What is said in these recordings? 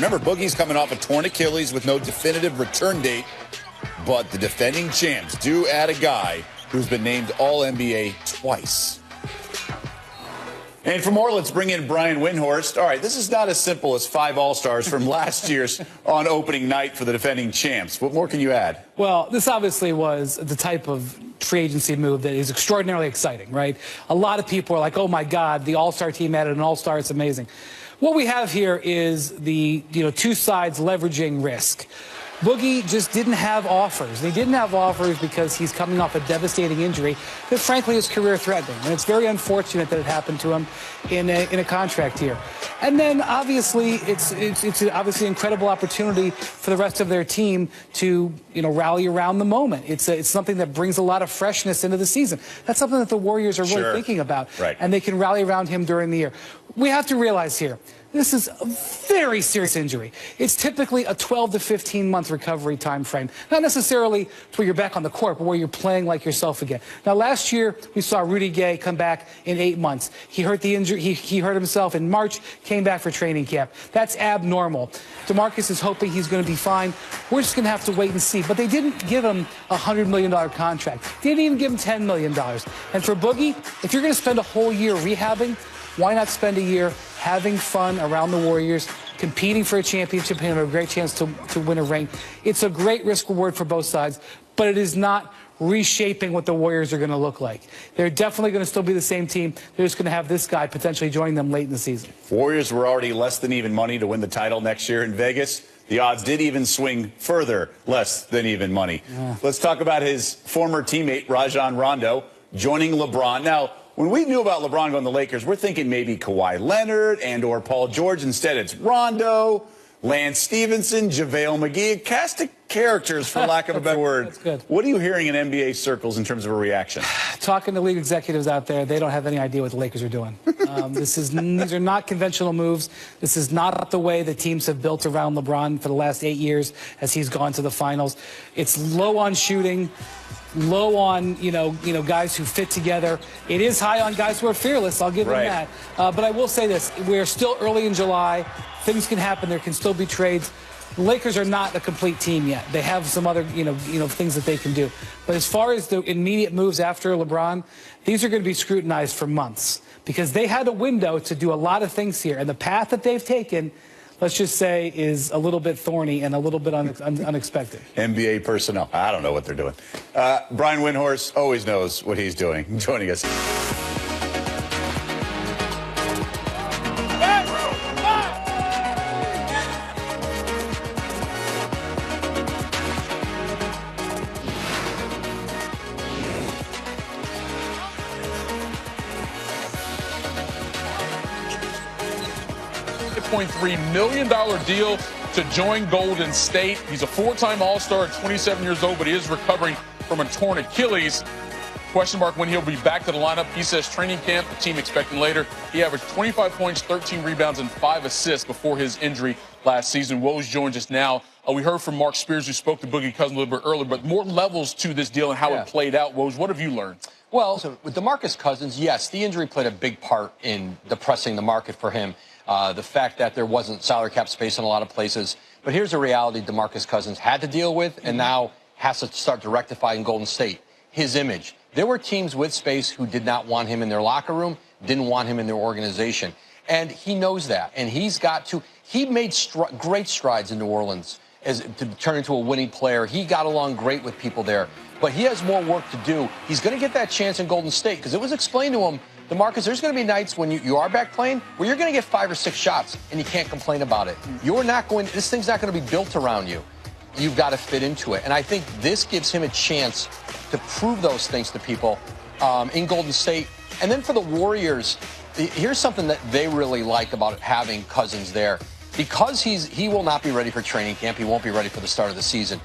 Remember, Boogie's coming off a torn Achilles with no definitive return date, but the defending champs do add a guy who's been named All-NBA twice. And for more, let's bring in Brian Windhorst. All right, this is not as simple as 5 All-Stars from last year's on opening night for the defending champs. What more can you add? Well, this obviously was the type of free agency move that is extraordinarily exciting, right? A lot of people are like, oh, my God, the All-Star team added an All-Star. It's amazing. What we have here is the two sides leveraging risk. Boogie just didn't have offers. He didn't have offers because he's coming off a devastating injury that, frankly, is career-threatening. And it's very unfortunate that it happened to him in a contract year. And then, obviously, it's obviously an incredible opportunity for the rest of their team to, rally around the moment. It's something that brings a lot of freshness into the season. That's something that the Warriors are really thinking about. Right. And they can rally around him during the year. We have to realize here, this is a very serious injury. It's typically a 12 to 15-month recovery time frame. Not necessarily to where you're back on the court, but where you're playing like yourself again. Now, last year, we saw Rudy Gay come back in 8 months. He hurt the injury. He hurt himself in March, came back for training camp. That's abnormal. DeMarcus is hoping he's going to be fine. We're just going to have to wait and see. But they didn't give him a $100 million contract. They didn't even give him $10 million. And for Boogie, if you're going to spend a whole year rehabbing, why not spend a year having fun around the Warriors, competing for a championship and have a great chance to win a ring? It's a great risk-reward for both sides, but it is not reshaping what the Warriors are going to look like. They're definitely going to still be the same team. They're just going to have this guy potentially joining them late in the season. Warriors were already less than even money to win the title next year in Vegas. The odds did even swing further less than even money. Yeah. Let's talk about his former teammate, Rajon Rondo, joining LeBron. Now, when we knew about LeBron going to the Lakers, we're thinking maybe Kawhi Leonard and or Paul George. Instead, it's Rondo, Lance Stevenson, JaVale McGee, a cast of characters, for lack of a better word. That's good. What are you hearing in NBA circles in terms of a reaction? Talking to league executives out there, they don't have any idea what the Lakers are doing. These are not conventional moves. This is not the way the teams have built around LeBron for the last 8 years as he's gone to the finals. It's low on shooting, low on guys who fit together. It is high on guys who are fearless. I'll give them that. But I will say this: we're still early in July. Things can happen. There can still be trades. The Lakers are not a complete team yet. They have some other things that they can do. But as far as the immediate moves after LeBron, these are going to be scrutinized for months because they had a window to do a lot of things here, and the path that they've taken, let's just say, is a little bit thorny and a little bit unexpected. NBA personnel, I don't know what they're doing. Brian Windhorst always knows what he's doing. Joining us. $8.3 million deal to join Golden State. He's a 4-time All-Star at 27 years old, but he is recovering from a torn Achilles. Question mark when he'll be back to the lineup. He says training camp, the team expecting later. He averaged 25 points, 13 rebounds, and 5 assists before his injury last season. Woj joins us now. We heard from Mark Spears, who spoke to Boogie Cousins a little bit earlier, but more levels to this deal and how it played out. Woj, what have you learned? Well, so with DeMarcus Cousins, yes, the injury played a big part in depressing the market for him. The fact that there wasn't salary cap space in a lot of places. But here's a reality DeMarcus Cousins had to deal with and now has to start to rectify in Golden State. His image. There were teams with space who did not want him in their locker room, didn't want him in their organization. And he knows that. And he's got to, he made great strides in New Orleans to turn into a winning player. He got along great with people there. But he has more work to do. He's going to get that chance in Golden State because it was explained to him, DeMarcus, there's going to be nights when you are back playing where you're going to get 5 or 6 shots and you can't complain about it. You're not going, this thing's not going to be built around you. You've got to fit into it. And I think this gives him a chance to prove those things to people in Golden State. And then for the Warriors, here's something that they really like about having Cousins there. Because he will not be ready for training camp, he won't be ready for the start of the season.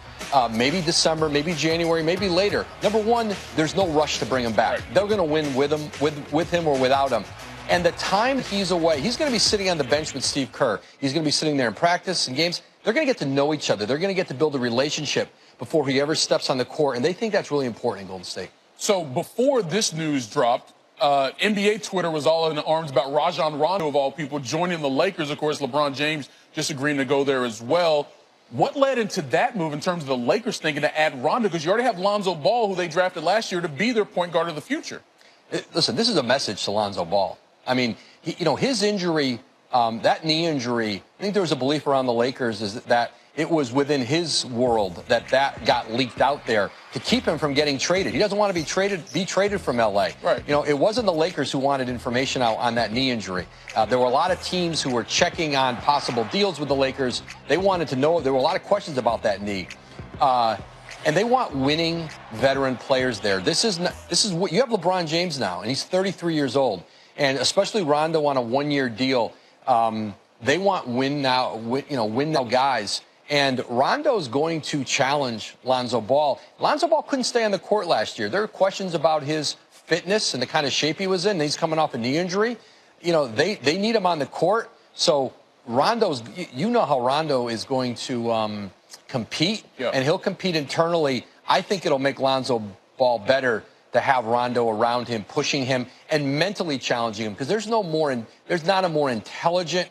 Maybe December, maybe January, maybe later. Number one, there's no rush to bring him back. They're going to win with him or without him. And the time he's away, he's going to be sitting on the bench with Steve Kerr. He's going to be sitting there in practice and games. They're going to get to know each other. They're going to get to build a relationship before he ever steps on the court. And they think that's really important in Golden State. So before this news dropped, NBA Twitter was all in arms about Rajon Rondo, of all people, joining the Lakers. Of course, LeBron James just agreeing to go there as well. What led into that move in terms of the Lakers thinking to add Rondo? Because you already have Lonzo Ball, who they drafted last year, to be their point guard of the future. Listen, this is a message to Lonzo Ball. I mean, his injury, that knee injury, I think there was a belief around the Lakers is that it was within his world that got leaked out there to keep him from getting traded. He doesn't want to be traded from L.A. Right. It wasn't the Lakers who wanted information out on that knee injury. There were a lot of teams who were checking on possible deals with the Lakers. They wanted to know. There were a lot of questions about that knee. And they want winning veteran players there. This is what you have LeBron James now, and he's 33 years old. And especially Rondo on a one-year deal. They want win now guys. And Rondo's going to challenge Lonzo Ball. Lonzo Ball couldn't stay on the court last year. There were questions about his fitness and the kind of shape he was in. He's coming off a knee injury. They need him on the court. So Rondo's, how Rondo is going to compete, and he'll compete internally. I think it'll make Lonzo Ball better to have Rondo around him, pushing him and mentally challenging him, because there's not a more intelligent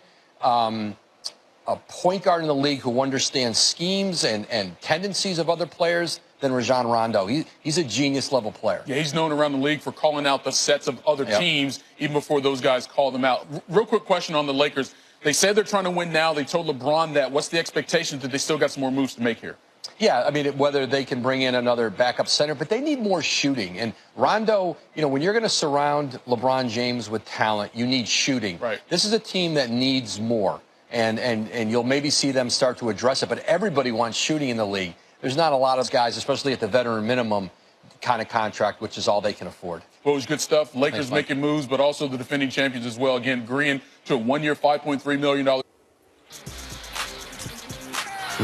a point guard in the league who understands schemes and tendencies of other players than Rajon Rondo. He's a genius level player. Yeah, he's known around the league for calling out the sets of other teams even before those guys call them out. Real quick question on the Lakers. They said they're trying to win now. They told LeBron that. What's the expectation that they still got some more moves to make here? Yeah, I mean, whether they can bring in another backup center, but they need more shooting. And Rondo, when you're going to surround LeBron James with talent, you need shooting. Right. This is a team that needs more. And you'll maybe see them start to address it, but everybody wants shooting in the league. There's not a lot of guys, especially at the veteran minimum kind of contract, which is all they can afford. Well, it was good stuff. Lakers making moves, but also the defending champions as well. Again, agreeing to a one-year, $5.3 million.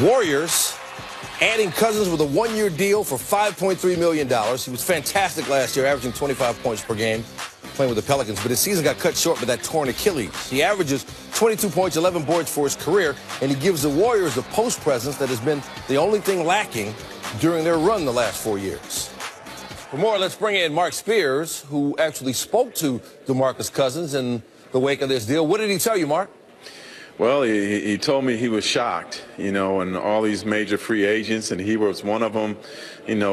Warriors adding Cousins with a one-year deal for $5.3 million. He was fantastic last year, averaging 25 points per game, playing with the Pelicans, but his season got cut short by that torn Achilles. He averages 22 points, 11 boards for his career, and he gives the Warriors a post presence that has been the only thing lacking during their run the last 4 years. For more, let's bring in Mark Spears, who actually spoke to DeMarcus Cousins in the wake of this deal. What did he tell you, Mark? Well, he told me he was shocked, and all these major free agents, and he was one of them,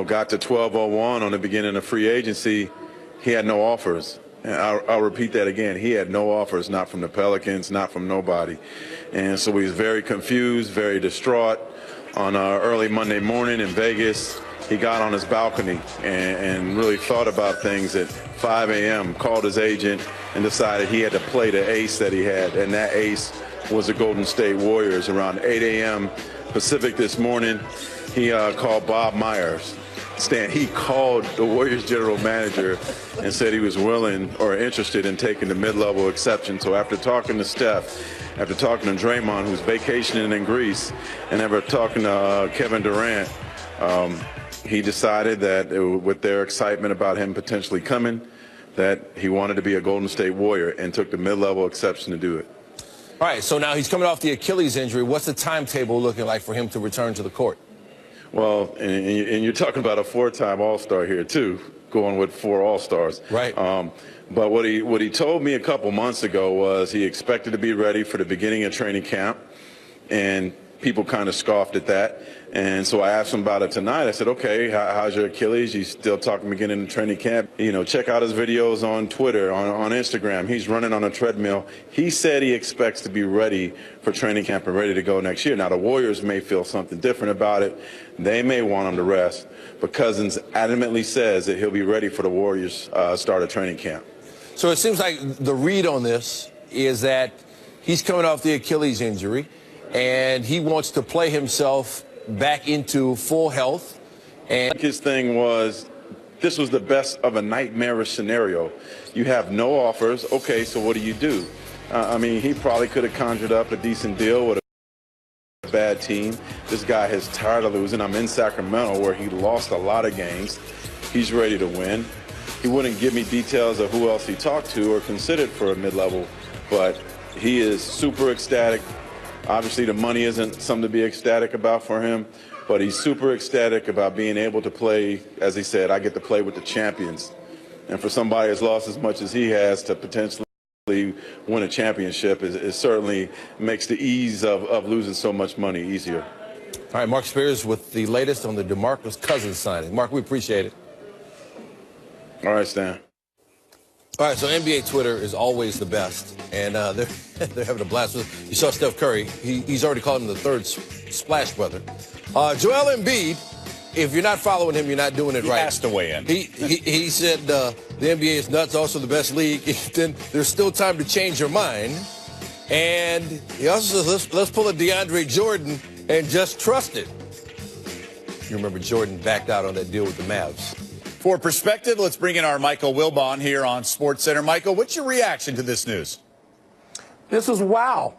got to 12:01 on the beginning of free agency. He had no offers. And I'll repeat that again. He had no offers, not from the Pelicans, not from nobody. And so he was very confused, very distraught. On early Monday morning in Vegas, he got on his balcony and really thought about things at 5 a.m., called his agent, and decided he had to play the ace that he had. And that ace was the Golden State Warriors. Around 8 a.m. Pacific this morning, he called Bob Myers. Stan, he called the Warriors general manager and said he was willing or interested in taking the mid-level exception. So after talking to Steph, after talking to Draymond, who's vacationing in Greece, and after talking to Kevin Durant, he decided that with their excitement about him potentially coming, that he wanted to be a Golden State Warrior and took the mid-level exception to do it. All right, so now he's coming off the Achilles injury. What's the timetable looking like for him to return to the court? Well, and you're talking about a four-time All-Star here, too, going with 4 All-Stars. Right. But what he told me a couple months ago was he expected to be ready for the beginning of training camp, and people kind of scoffed at that. And so I asked him about it tonight. I said, okay, how's your Achilles? You still talking beginning of training camp? Check out his videos on Twitter, on Instagram. He's running on a treadmill. He said he expects to be ready for training camp and ready to go next year. Now, the Warriors may feel something different about it. They may want him to rest. But Cousins adamantly says that he'll be ready for the Warriors' start of training camp. So it seems like the read on this is that he's coming off the Achilles injury, and he wants to play himself back into full health. And his thing was, this was the best of a nightmarish scenario. You have no offers. Okay, so what do you do? He probably could have conjured up a decent deal with a bad team. This guy is tired of losing. I'm in Sacramento where he lost a lot of games. He's ready to win. He wouldn't give me details of who else he talked to or considered for a mid-level, but he is super ecstatic. Obviously, the money isn't something to be ecstatic about for him, but he's super ecstatic about being able to play. As he said, I get to play with the champions. And for somebody that's lost as much as he has to potentially win a championship, it certainly makes the ease of losing so much money easier. All right, Mark Spears with the latest on the DeMarcus Cousins signing. Mark, we appreciate it. All right, Stan. All right, so NBA Twitter is always the best, and they're having a blast with it. You saw Steph Curry. He's already called him the third Splash Brother. Joel Embiid, if you're not following him, you're not doing it right. He has to weigh in. He said the NBA is nuts, also the best league. Then there's still time to change your mind. And he also says, let's pull a DeAndre Jordan and just trust it. You remember Jordan backed out on that deal with the Mavs. For perspective, let's bring in our Michael Wilbon here on SportsCenter. Michael, what's your reaction to this news? This was wow.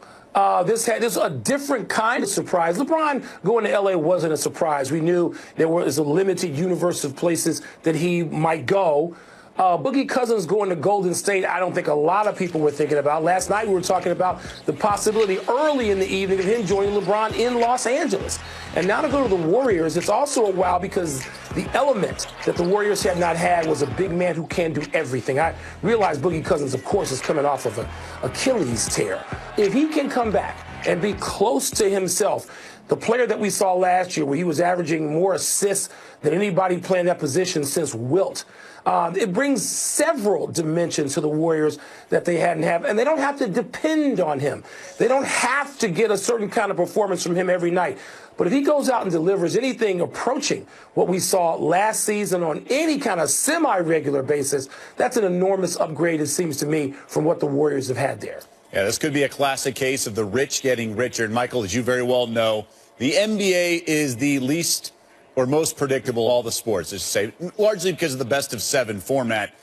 This is a different kind of surprise. LeBron going to L.A. wasn't a surprise. We knew there was a limited universe of places that he might go. Boogie Cousins going to Golden State, I don't think a lot of people were thinking about. Last night we were talking about the possibility early in the evening of him joining LeBron in Los Angeles. And now to go to the Warriors, it's also a wow because the element that the Warriors had not had was a big man who can do everything. I realize Boogie Cousins, of course, is coming off of an Achilles tear. If he can come back and be close to himself, the player that we saw last year where he was averaging more assists than anybody playing that position since Wilt, it brings several dimensions to the Warriors that they hadn't had, and they don't have to depend on him. They don't have to get a certain kind of performance from him every night. But if he goes out and delivers anything approaching what we saw last season on any kind of semi-regular basis, that's an enormous upgrade, it seems to me, from what the Warriors have had there. Yeah, this could be a classic case of the rich getting richer. And, Michael, as you very well know, the NBA is the least or most predictable of all the sports, as you say, largely because of the best-of-7 format.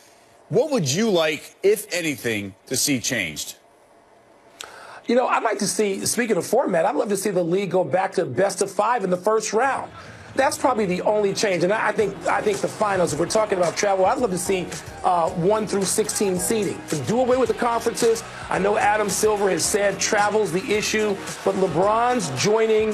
What would you like, if anything, to see changed? You know, I'd like to see, speaking of format, I'd love to see the league go back to best-of-5 in the first round. That's probably the only change. And I think the finals, if we're talking about travel, I'd love to see 1 through 16 seeding. To do away with the conferences. I know Adam Silver has said travel's the issue, but LeBron's joining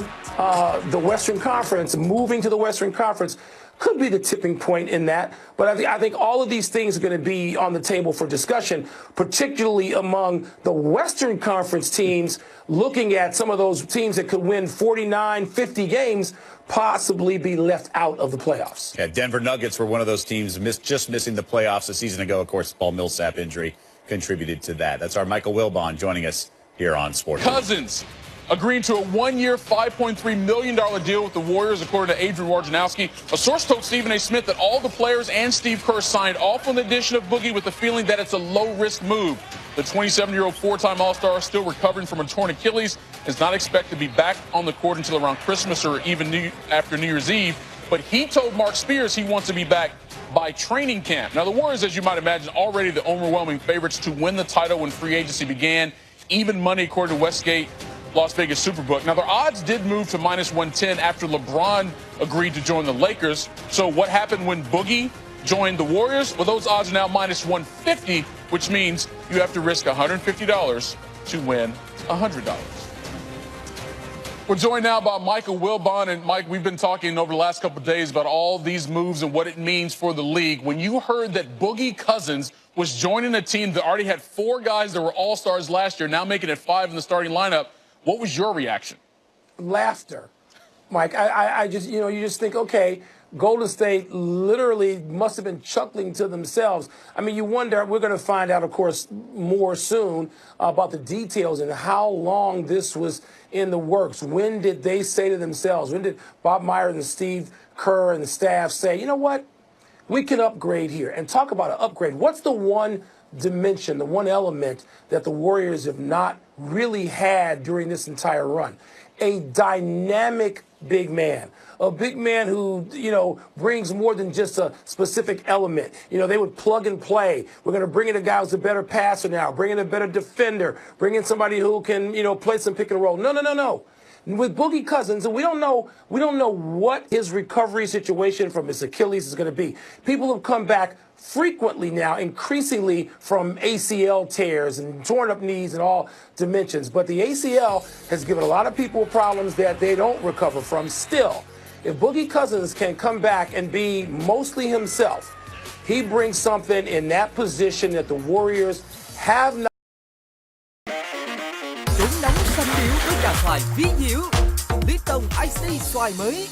the Western Conference, moving to the Western Conference, could be the tipping point in that. But I think all of these things are going to be on the table for discussion, particularly among the Western Conference teams, looking at some of those teams that could win 49, 50 games, possibly be left out of the playoffs. Yeah, Denver Nuggets were one of those teams just missing the playoffs a season ago. Of course, Paul Millsap injury contributed to that. That's our Michael Wilbon joining us here on Sports. Cousins agreeing to a one-year, $5.3 million deal with the Warriors, according to Adrian Wojnarowski. A source told Stephen A. Smith that all the players and Steve Kerr signed off on the addition of Boogie with the feeling that it's a low-risk move. The 27-year-old four-time All-Star, still recovering from a torn Achilles, is not expected to be back on the court until around Christmas or even after New Year's Eve. But he told Mark Spears he wants to be back by training camp. Now, the Warriors, as you might imagine, already the overwhelming favorites to win the title when free agency began. Even money, according to Westgate Las Vegas Superbook. Now, their odds did move to -110 after LeBron agreed to join the Lakers. So what happened when Boogie joined the Warriors? Well, those odds are now -150, which means you have to risk $150 to win $100. We're joined now by Michael Wilbon. And, Mike, we've been talking over the last couple of days about all these moves and what it means for the league. When you heard that Boogie Cousins was joining a team that already had 4 guys that were all-stars last year, now making it 5 in the starting lineup, what was your reaction? Laughter, Mike. I just, you just think, okay, Golden State literally must have been chuckling to themselves. I mean, you wonder, we're going to find out, of course, more soon about the details and how long this was in the works. When did they say to themselves, when did Bob Myers and Steve Kerr and the staff say, you know what, we can upgrade here? And talk about an upgrade. What's the one dimension, the one element that the Warriors have not really had during this entire run? A dynamic big man. A big man who, brings more than just a specific element. They would plug and play. We're going to bring in a guy who's a better passer now, bring in a better defender, bring in somebody who can, play some pick and roll. No. With Boogie Cousins, and we don't know what his recovery situation from his Achilles is going to be. People have come back frequently now, increasingly, from ACL tears and torn up knees and all dimensions. But the ACL has given a lot of people problems that they don't recover from still. If Boogie Cousins can come back and be mostly himself, He brings something in that position that the Warriors have not. Chúng nóng xanh điếu với trà xoài vi diệu. Lipton Ice Tea xoài mới.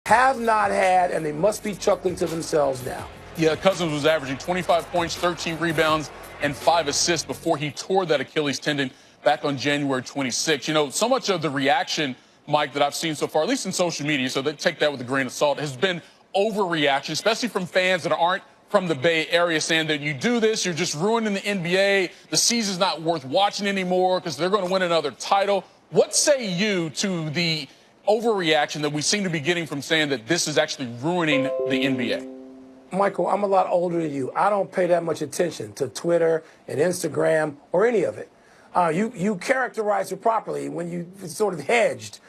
Have not had, and they must be chuckling to themselves now. Yeah, Cousins was averaging 25 points, 13 rebounds, and 5 assists before he tore that Achilles tendon back on January 26. You know, so much of the reaction, Mike, that I've seen so far, at least in social media, so they take that with a grain of salt, has been overreaction, especially from fans that aren't from the Bay Area, saying that you do this, you're just ruining the NBA. The season's not worth watching anymore because they're going to win another title. What say you to the overreaction that we seem to be getting from saying that this is actually ruining the NBA? Michael, I'm a lot older than you. I don't pay that much attention to Twitter and Instagram or any of it. You characterize it properly when you sort of hedged.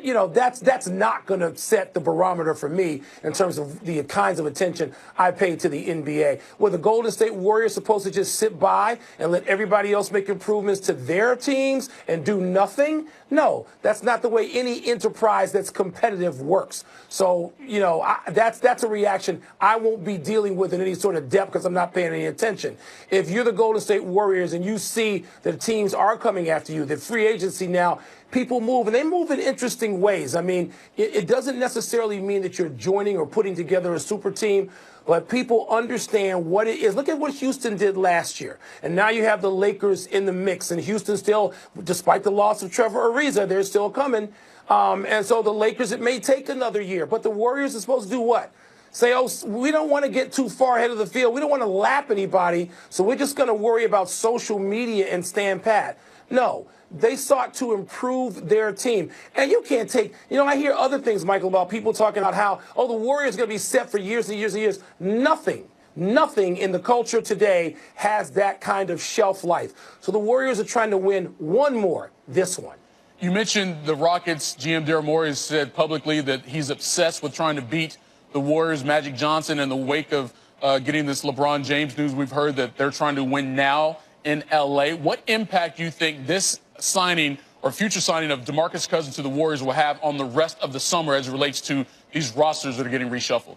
You know, that's not going to set the barometer for me in terms of the kinds of attention I pay to the NBA. Were the Golden State Warriors supposed to just sit by and let everybody else make improvements to their teams and do nothing? No, that's not the way any enterprise that's competitive works. So, you know, that's a reaction I won't be dealing with in any sort of depth because I'm not paying any attention. If you're the Golden State Warriors and you see that teams are coming after you, that free agency now, people move, and they move in interesting ways. I mean, it doesn't necessarily mean that you're joining or putting together a super team, but people understand what it is. Look at what Houston did last year. And now you have the Lakers in the mix, and Houston still, despite the loss of Trevor Ariza, they're still coming. And so the Lakers, it may take another year, but the Warriors are supposed to do what? Say, oh, we don't want to get too far ahead of the field. We don't want to lap anybody, so we're just going to worry about social media and stand pat. No. They sought to improve their team. And you can't take, you know, I hear other things, Michael, about people talking about how, oh, the Warriors are going to be set for years and years and years. Nothing in the culture today has that kind of shelf life. So the Warriors are trying to win one more, this one. You mentioned the Rockets. GM Daryl Morey has said publicly that he's obsessed with trying to beat the Warriors. Magic Johnson, in the wake of getting this LeBron James news, we've heard that they're trying to win now in L.A. What impact do you think this signing or future signing of DeMarcus Cousins to the Warriors will have on the rest of the summer as it relates to these rosters that are getting reshuffled?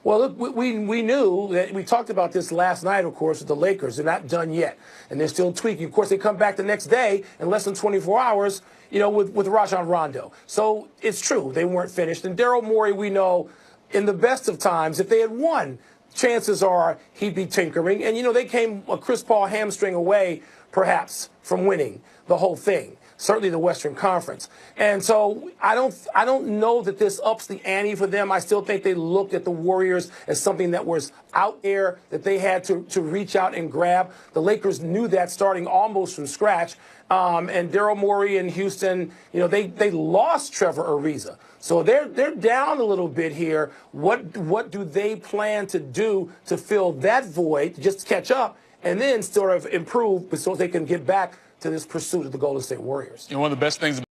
Well, look, we knew that we talked about this last night, of course, with the Lakers. They're not done yet, and they're still tweaking. Of course, they come back the next day in less than 24 hours, you know, with Rajon Rondo. So it's true, they weren't finished. And Daryl Morey, we know, in the best of times, if they had won, chances are he'd be tinkering. And, you know, they came a Chris Paul hamstring away, perhaps, from winning the whole thing, certainly the Western Conference. And so I don't know that this ups the ante for them. I still think they looked at the Warriors as something that was out there that they had to reach out and grab. The Lakers knew that starting almost from scratch. And Daryl Morey in Houston, you know, they lost Trevor Ariza. So they're down a little bit here. What do they plan to do to fill that void, just catch up, and then sort of improve so they can get back to this pursuit of the Golden State Warriors? You know, one of the best things